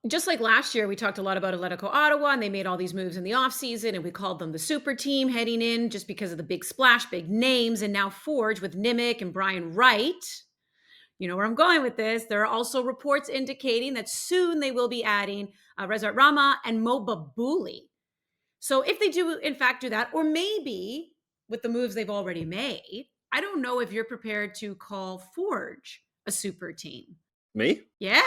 just like last year, we talked a lot about Atletico Ottawa, and they made all these moves in the offseason, and we called them the super team heading in just because of the big splash, big names. And now Forge with Nimick and Brian Wright. You know where I'm going with this. There are also reports indicating that soon they will be adding Rezat Rama and Mo Babuli. So if they do, in fact, do that, or maybe with the moves they've already made, I don't know if you're prepared to call Forge a super team. Me? Yeah.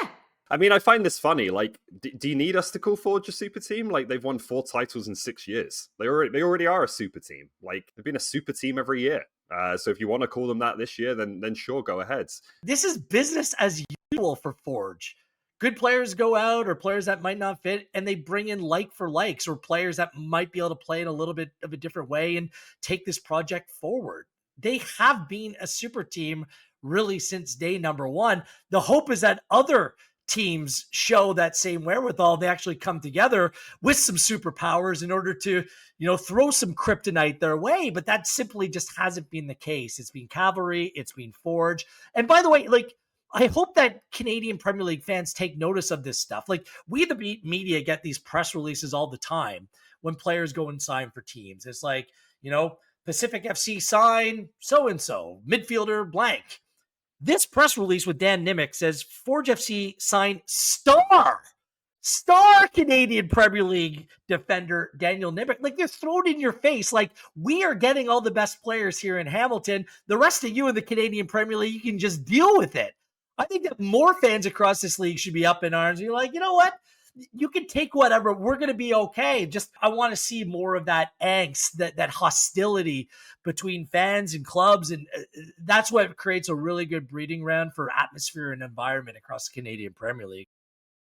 I mean, I find this funny. Like, do you need us to call Forge a super team? Like, they've won 4 titles in 6 years. They already are a super team. Like, they've been a super team every year. So if you want to call them that this year, then sure, go ahead. This is business as usual for Forge. Good players go out, or players that might not fit, and they bring in like for likes, or players that might be able to play in a little bit of a different way and take this project forward. They have been a super team really since day number one. The hope is that other teams show that same wherewithal. They actually come together with some superpowers in order to, throw some kryptonite their way. But that simply just hasn't been the case. It's been Cavalry, it's been Forge. And by the way, like, I hope that Canadian Premier League fans take notice of this stuff. Like, we, the media, get these press releases all the time when players go and sign for teams. It's like, Pacific FC sign so and so, midfielder blank. This press release with Dan Nimick says Forge FC signed star Canadian Premier League defender Daniel Nimick. Like, they're thrown in your face. Like, we are getting all the best players here in Hamilton. The rest of you in the Canadian Premier League, you can just deal with it. I think that more fans across this league should be up in arms. You're like, you know what? You can take whatever. We're going to be okay. Just, I want to see more of that angst, that hostility between fans and clubs. And that's what creates a really good breeding ground for atmosphere and environment across the Canadian Premier League.